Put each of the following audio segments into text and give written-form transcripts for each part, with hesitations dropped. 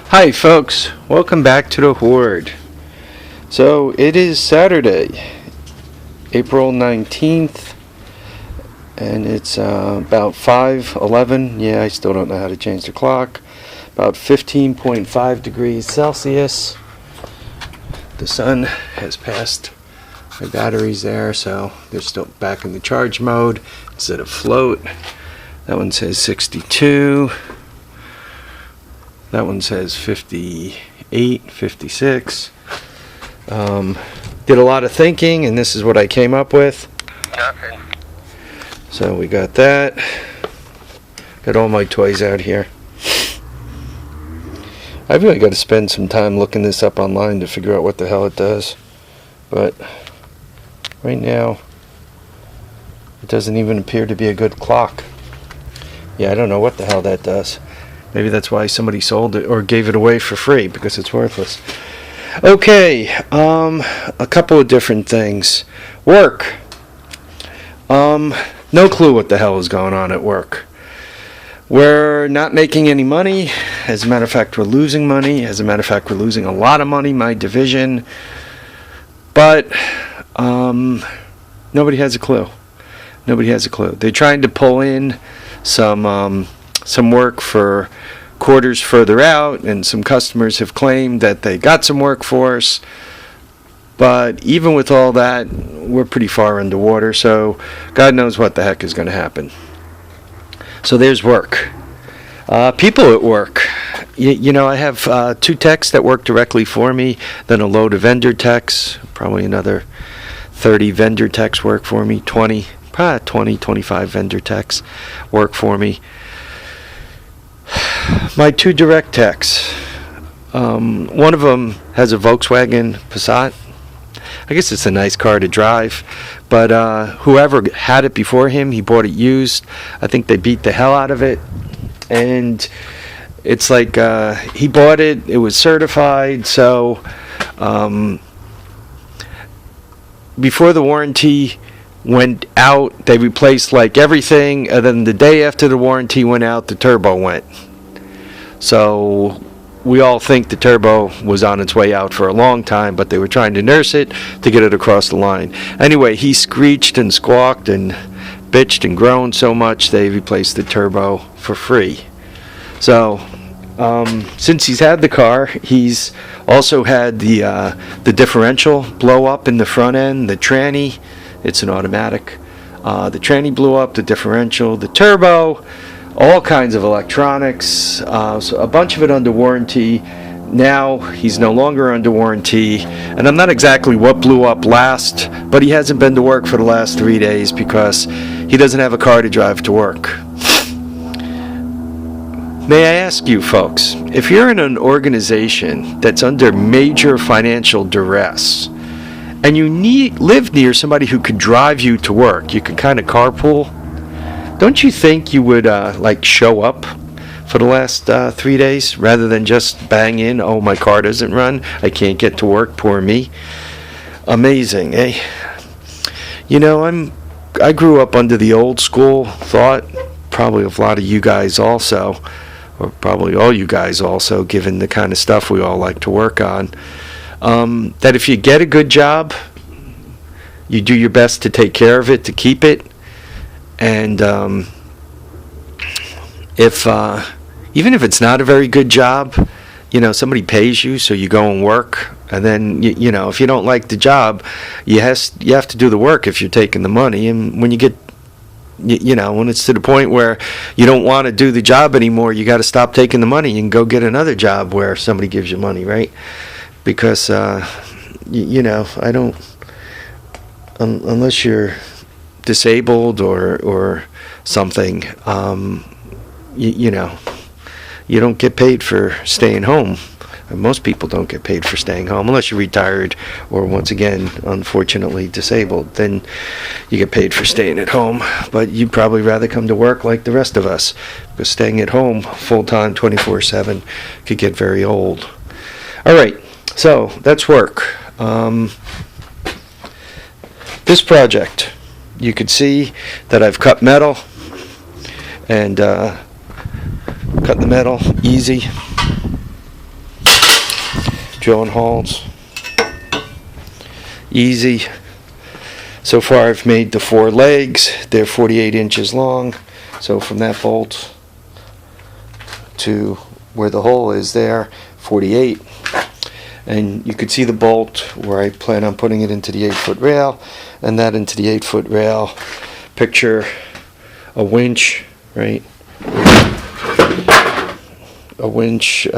Hi folks, welcome back to the Horde. So it is Saturday, April 19th, and it's about 5:11. Yeah, I still don't know how to change the clock. About 15.5 degrees Celsius. The sun has passed my batteries there, so they're still back in the charge mode instead of float. That one says 62. That one says 58, 56. Did a lot of thinking, and this is what I came up with. Nothing. So we got that. Got all my toys out here. I've really got to spend some time looking this up online to figure out what the hell it does. But right now, it doesn't even appear to be a good clock. Yeah, I don't know what the hell that does. Maybe that's why somebody sold it or gave it away for free, because it's worthless. Okay, a couple of different things. Work. No clue what the hell is going on at work. We're not making any money. As a matter of fact, we're losing money. As a matter of fact, we're losing a lot of money, my division. But nobody has a clue. Nobody has a clue. They're trying to pull in some work for quarters further out, and some customers have claimed that they got some work for us. But even with all that, we're pretty far underwater, so God knows what the heck is going to happen. So there's work. People at work. You know, I have 2 techs that work directly for me, then a load of vendor techs, probably another 30 vendor techs work for me, 25 vendor techs work for me. My 2 direct techs, one of them has a Volkswagen Passat. I guess it's a nice car to drive, but whoever had it before him, he bought it used. I think they beat the hell out of it, and it's like he bought it, it was certified, so before the warranty went out, they replaced like everything, and then the day after the warranty went out, the turbo went. So we all think the turbo was on its way out for a long time, but they were trying to nurse it to get it across the line. Anyway, he screeched and squawked and bitched and groaned so much they replaced the turbo for free. So since he's had the car, he's also had the differential blow up in the front end, the tranny. It's an automatic. The tranny blew up, the differential, the turbo, all kinds of electronics, so a bunch of it under warranty. Now he's no longer under warranty, and I'm not exactly what blew up last, but he hasn't been to work for the last 3 days because he doesn't have a car to drive to work. May I ask you folks, if you're in an organization that's under major financial duress, and you live near somebody who could drive you to work, you could kind of carpool, don't you think you would like show up for the last 3 days rather than just bang in, oh, my car doesn't run, I can't get to work, poor me? Amazing, eh? You know, I grew up under the old school thought, probably a lot of you guys also, or probably all you guys also, given the kind of stuff we all like to work on, that if you get a good job, you do your best to take care of it, to keep it. And even if it's not a very good job, you know, somebody pays you, so you go and work. And then, you know, if you don't like the job, you have to do the work if you're taking the money. And when you get, you know, when it's to the point where you don't want to do the job anymore, you got to stop taking the money and go get another job where somebody gives you money, right? Because, you know, I don't, unless you're disabled or something, you know, you don't get paid for staying home. Most people don't get paid for staying home unless you're retired or, once again, unfortunately disabled. Then you get paid for staying at home. But you'd probably rather come to work like the rest of us, because staying at home full-time 24/7 could get very old. All right, so that's work. This project, you could see that I've cut metal, and cut the metal easy. drilling holes. Easy. So far I've made the 4 legs. They're 48 inches long. So from that bolt to where the hole is there, 48. And you could see the bolt where I plan on putting it into the 8-foot rail, and that into the 8-foot rail. Picture a winch, right? A winch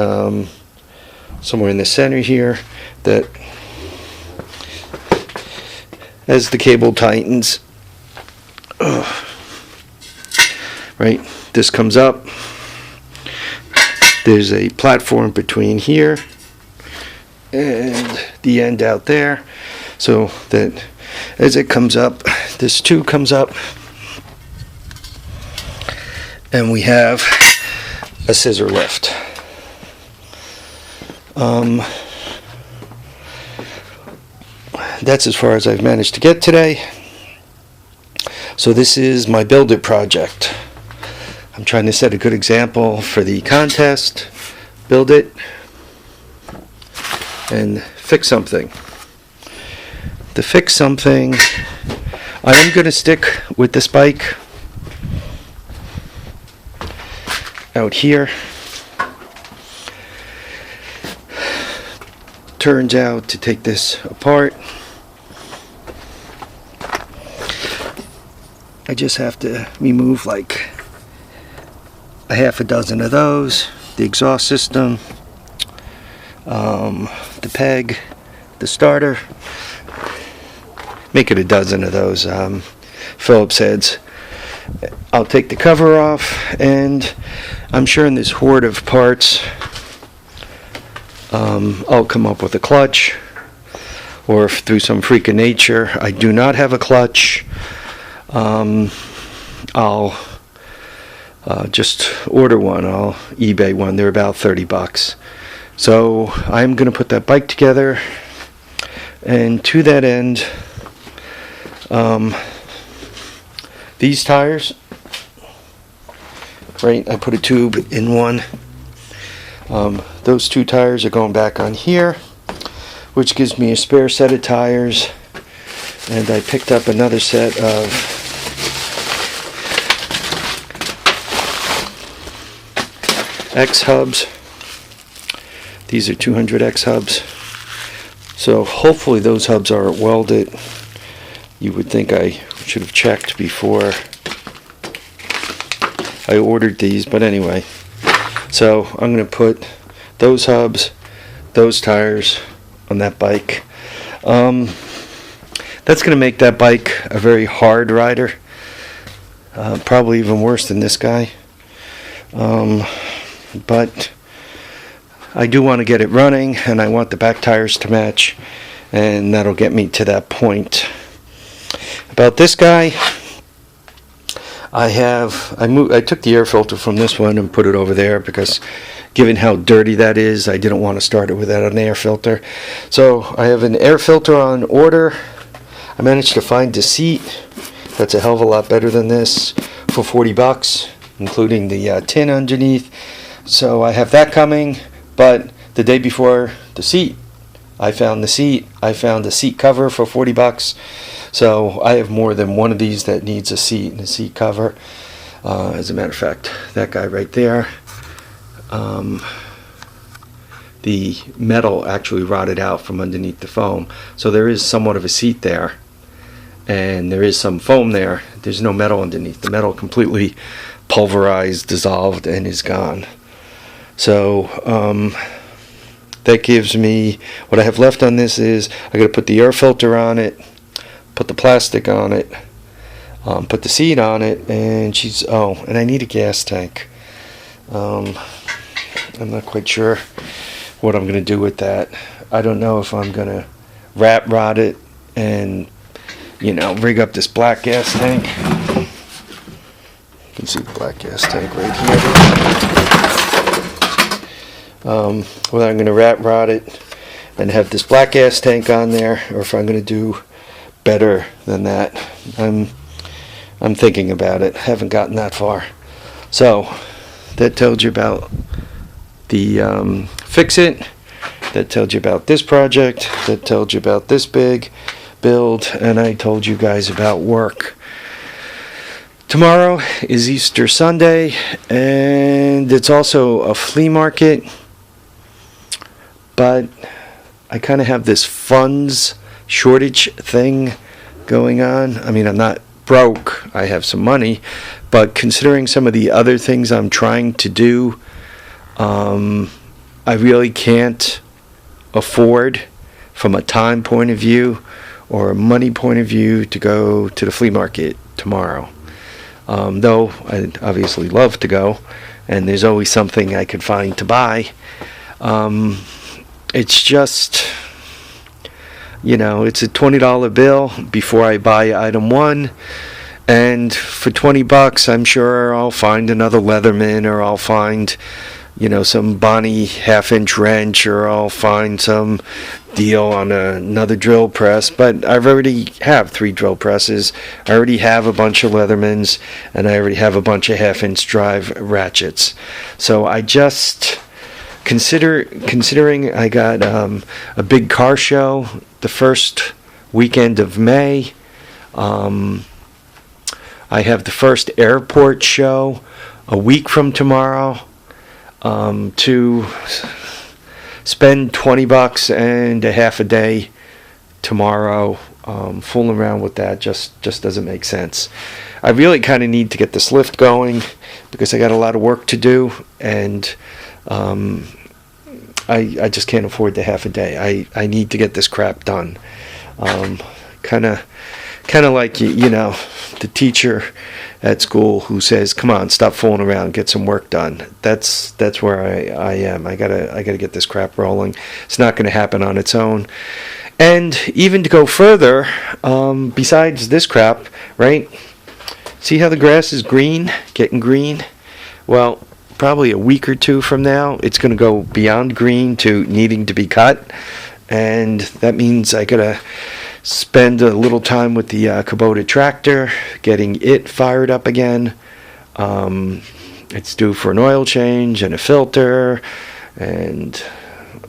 somewhere in the center here, that as the cable tightens, right, this comes up. There's a platform between here and the end out there, so that as it comes up, this tube comes up, and we have a scissor lift. That's as far as I've managed to get today. So this is my build it project. I'm trying to set a good example for the contest. Build it and fix something. To fix something, I am going to stick with this bike out here. Turns out to take this apart, I just have to remove like a half a dozen of those, the exhaust system, the peg, the starter, make it a dozen of those Phillips heads. I'll take the cover off, and I'm sure in this hoard of parts I'll come up with a clutch, or if through some freak of nature I do not have a clutch, I'll just order one. I'll eBay one. They're about $30. So I'm going to put that bike together, and to that end, these tires, right, I put a tube in one. Those 2 tires are going back on here, which gives me a spare set of tires, and I picked up another set of X hubs. These are 200 X hubs. So hopefully those hubs are welded. You would think I should have checked before I ordered these, but anyway. So I'm going to put those hubs, those tires on that bike. That's going to make that bike a very hard rider. Probably even worse than this guy. But I do want to get it running, and I want the back tires to match, and that'll get me to that point. About this guy, I took the air filter from this one and put it over there, because given how dirty that is, I didn't want to start it without an air filter. So I have an air filter on order. I managed to find a seat that's a hell of a lot better than this for $40, including the tin underneath. So I have that coming, but the day before the seat, I found the seat. I found a seat cover for $40. So I have more than one of these that needs a seat and a seat cover. As a matter of fact, that guy right there, the metal actually rotted out from underneath the foam. So there is somewhat of a seat there, and there is some foam there. There's no metal underneath. The metal completely pulverized, dissolved, and is gone. So that gives me, what I have left on this is I got to put the air filter on it, put the plastic on it, put the seat on it, and and I need a gas tank. I'm not quite sure what I'm going to do with that. I don't know if I'm going to rat rod it and, rig up this black gas tank. You can see the black gas tank right here. Whether I'm going to rat rod it and have this black gas tank on there, or if I'm going to do better than that. I'm thinking about it. Haven't gotten that far. So that tells you about the fix it. that tells you about this project, that tells you about this big build, and I told you guys about work. Tomorrow is Easter Sunday, and it's also a flea market, but I kind of have this funds shortage thing going on. I mean, I'm not broke, I have some money, but considering some of the other things I'm trying to do, I really can't afford, from a time point of view or a money point of view, to go to the flea market tomorrow. Though I'd obviously love to go, and there's always something I could find to buy. It's just, it's a $20 bill before I buy item one, and for $20 I'm sure I'll find another Leatherman, or I'll find some Bonnie half-inch wrench, or I'll find some deal on another drill press. But I already have 3 drill presses, I already have a bunch of Leathermans, and I already have a bunch of half-inch drive ratchets. So I just considering I got a big car show the first weekend of May. I have the first airport show a week from tomorrow. To spend $20 and a half a day tomorrow fooling around with that just doesn't make sense. I really kind of need to get this lift going because I got a lot of work to do, and I just can't afford the half a day. I need to get this crap done. Kind of like the teacher at school who says, "Come on, stop fooling around, get some work done." That's where I am. I gotta get this crap rolling. It's not going to happen on its own. And even to go further, besides this crap, right? See how the grass is green, getting green? Well, probably a week or two from now, it's going to go beyond green to needing to be cut, and that means I gotta spend a little time with the Kubota tractor, getting it fired up again. It's due for an oil change and a filter, and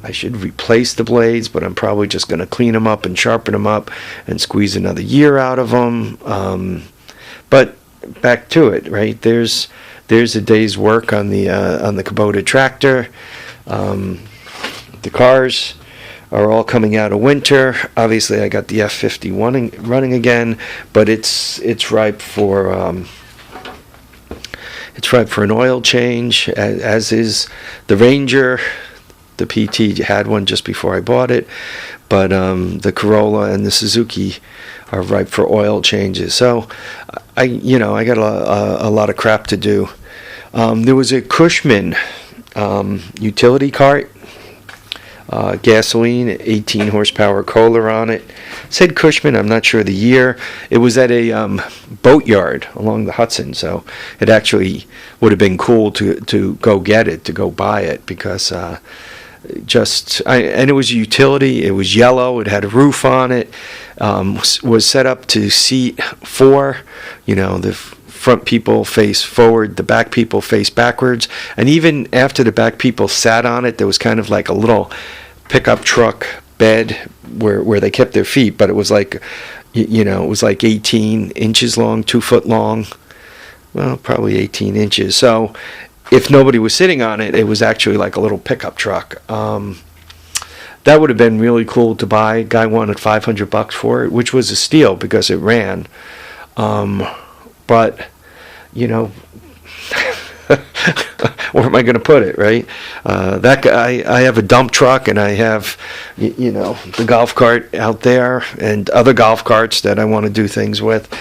I should replace the blades, but I'm probably just going to clean them up and sharpen them up and squeeze another year out of them. But back to it, right? There's a day's work on the Kubota tractor. The cars are all coming out of winter. Obviously, I got the F50 running again, but it's ripe for an oil change, as is the Ranger. The PT had one just before I bought it, but the Corolla and the Suzuki are ripe for oil changes. So I got a lot of crap to do. There was a Cushman utility cart. Gasoline, 18 horsepower Kohler on it. Said Cushman, I'm not sure the year. It was at a boat yard along the Hudson, so it actually would have been cool to go get it, to go buy it, because and it was a utility. It was yellow. It had a roof on it. Was set up to seat 4. The front people face forward, the back people face backwards, and even after the back people sat on it, there was kind of like a little pickup truck bed where they kept their feet, but it was like, it was like 18 inches long, 2 foot long, well, probably 18 inches. So if nobody was sitting on it, it was actually like a little pickup truck. That would have been really cool to buy. Guy wanted $500 for it, which was a steal because it ran. But where am I going to put it, right? That guy, I have a dump truck, and I have, the golf cart out there, and other golf carts that I want to do things with,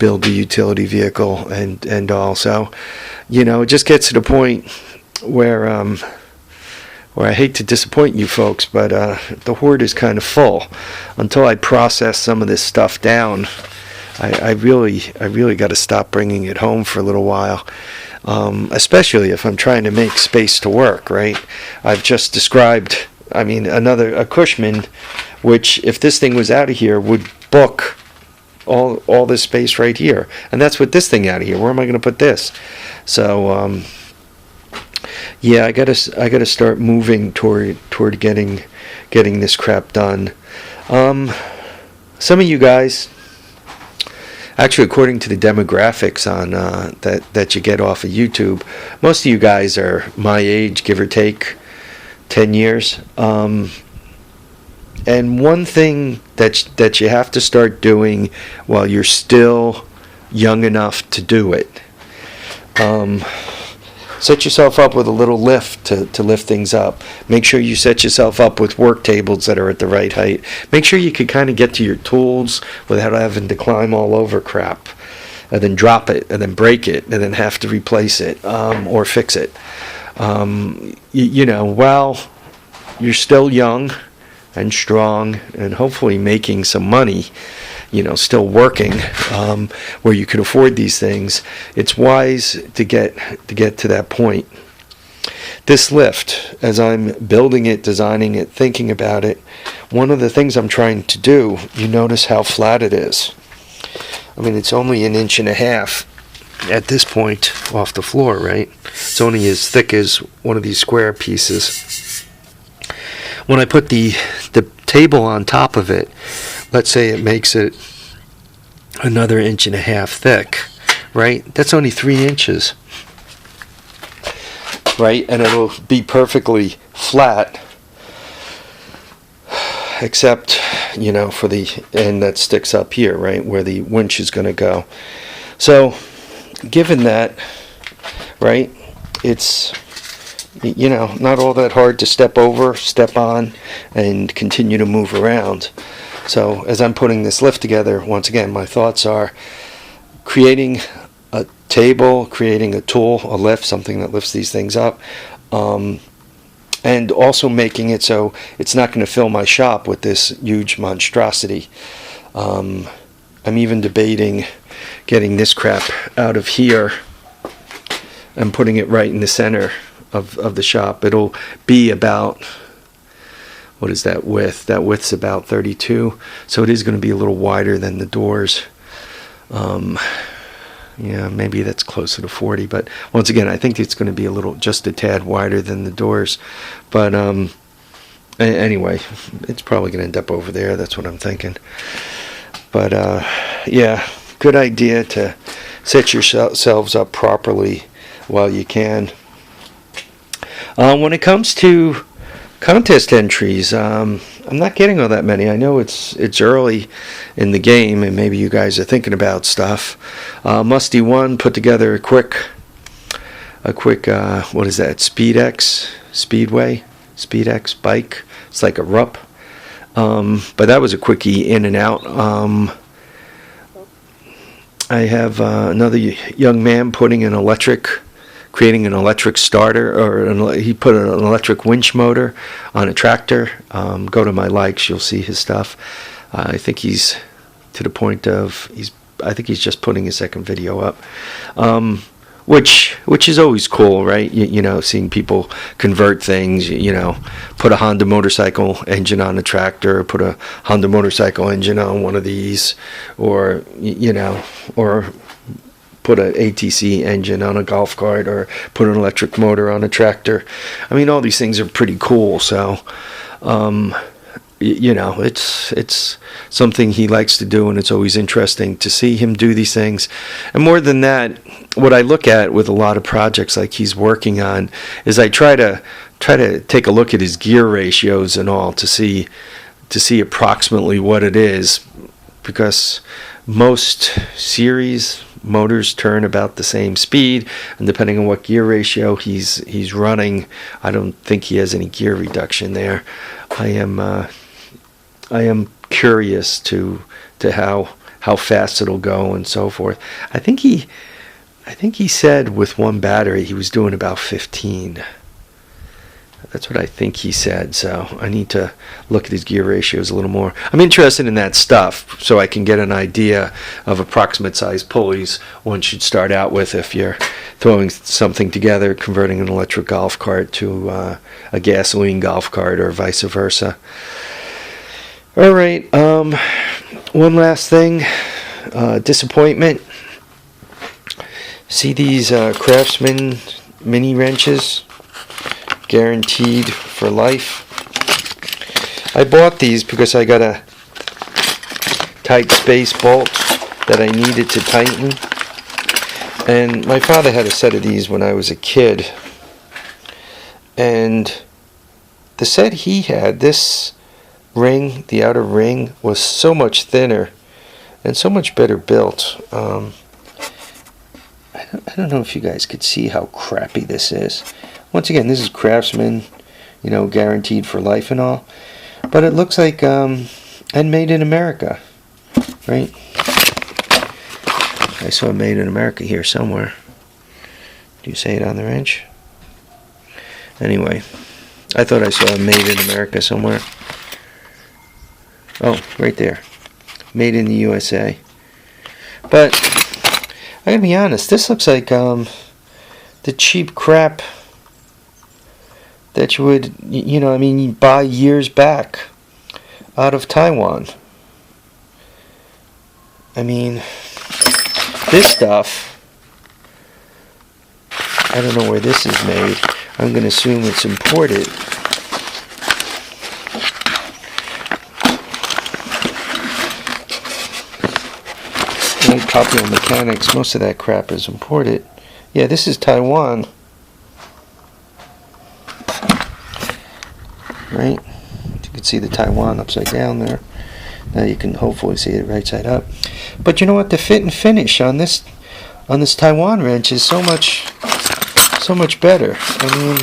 build the utility vehicle, and all. So, it just gets to the point where I hate to disappoint you folks, but the hoard is kind of full. Until I process some of this stuff down, I really got to stop bringing it home for a little while. Especially if I'm trying to make space to work, right? I've just described, a Cushman, which, if this thing was out of here, would book all this space right here. And that's what this thing out of here. Where am I going to put this? So, yeah, I gotta start moving toward getting this crap done. Some of you guys, actually, according to the demographics on that you get off of YouTube, most of you guys are my age, give or take 10 years. And one thing that you have to start doing while you're still young enough to do it, set yourself up with a little lift to lift things up. Make sure you set yourself up with work tables that are at the right height. Make sure you can kind of get to your tools without having to climb all over crap, and then drop it, and then break it, and then have to replace it or fix it. While you're still young and strong and hopefully making some money, still working, where you could afford these things, it's wise to get to that point. This lift, as I'm building it, designing it, thinking about it, one of the things I'm trying to do, you notice how flat it is. I mean, it's only 1.5 inches at this point off the floor, right? It's only as thick as one of these square pieces. When I put the table on top of it, let's say it makes it another 1.5 inches thick, right? That's only 3 inches, right? And it'll be perfectly flat, except, for the end that sticks up here, right, where the winch is going to go. So, given that, right, it's not all that hard to step over, step on, and continue to move around. So as I'm putting this lift together, once again, my thoughts are creating a table, creating a tool, a lift, something that lifts these things up, and also making it so it's not going to fill my shop with this huge monstrosity. I'm even debating getting this crap out of here and putting it right in the center of the shop. It'll be about, what is that width? That width's about 32, so it is going to be a little wider than the doors. Yeah, maybe that's closer to 40, but once again, I think it's going to be just a tad wider than the doors. But anyway, it's probably going to end up over there. That's what I'm thinking. But yeah, good idea to set yourselves up properly while you can. When it comes to contest entries, I'm not getting all that many. I know it's early in the game, and maybe you guys are thinking about stuff. Musty One put together a quick what is that? SpeedX bike. It's like a RUP, but that was a quickie in and out. I have another young man creating an electric starter, or he put an electric winch motor on a tractor. Go to my likes, you'll see his stuff. I think he's to the point of I think he's just putting his second video up, which is always cool, right? Seeing people convert things. Put a Honda motorcycle engine on a tractor, put a Honda motorcycle engine on one of these, or put an ATC engine on a golf cart, or put an electric motor on a tractor. I mean, all these things are pretty cool. So, it's something he likes to do, and it's always interesting to see him do these things. And more than that, what I look at with a lot of projects like he's working on is I try to take a look at his gear ratios and all to see approximately what it is, because most series motors turn about the same speed, and depending on what gear ratio he's running, I don't think he has any gear reduction there. I am curious to how fast it'll go and so forth. I think he said with one battery he was doing about 15. That's what I think he said, so I need to look at his gear ratios a little more. I'm interested in that stuff so I can get an idea of approximate size pulleys one should start out with if you're throwing something together, converting an electric golf cart to a gasoline golf cart or vice versa. All right, one last thing, disappointment. See these Craftsman mini wrenches? guaranteed for life. I bought these because I got a tight space bolt that I needed to tighten. And my father had a set of these when I was a kid. And the set he had, this ring, the outer ring, was so much thinner and so much better built. I don't know if you guys could see how crappy this is. Once again, this is Craftsman, you know, guaranteed for life and all. But it looks like and made in America, right? I saw made in America here somewhere. Do you say it on the wrench? Anyway, I thought I saw made in America somewhere. Oh, right there. Made in the USA. But I gotta be honest, this looks like the cheap crap that you would, you know, I mean, you buy years back out of Taiwan. I mean, this stuff, I don't know where this is made. I'm going to assume it's imported. Like Popular Mechanics, most of that crap is imported. Yeah, this is Taiwan. Right? You can see the Taiwan upside down there. Now you can hopefully see it right side up. But you know what? The fit and finish on this Taiwan wrench is so much better. I mean,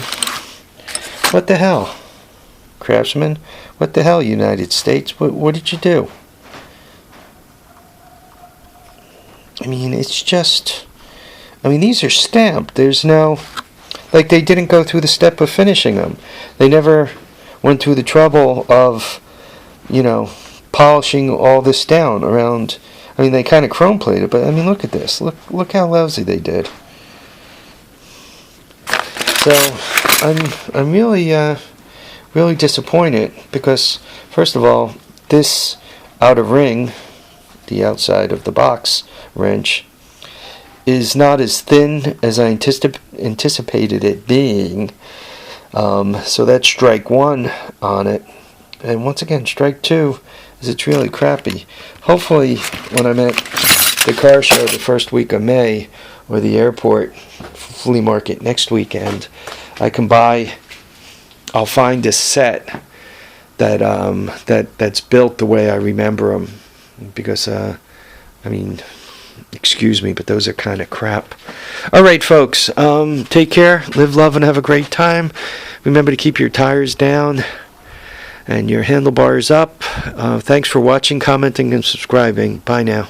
what the hell, Craftsman? What the hell, United States? What did you do? I mean, it's just, I mean, these are stamped. There's no, like, they didn't go through the step of finishing them. They never went through the trouble of, you know, polishing all this down around. I mean, they kind of chrome plated, but I mean, look at this. Look how lousy they did. So I'm really disappointed because, first of all, this outer ring, the outside of the box wrench, is not as thin as I anticipated it being. So that's strike one on it. And once again, strike two is it's really crappy. Hopefully, when I'm at the car show the first week of May, or the airport flea market next weekend, I'll find a set that's built the way I remember them. Because, I mean, excuse me, but those are kind of crap. All right, folks, take care, live, love, and have a great time. Remember to keep your tires down and your handlebars up. Thanks for watching, commenting, and subscribing. Bye now.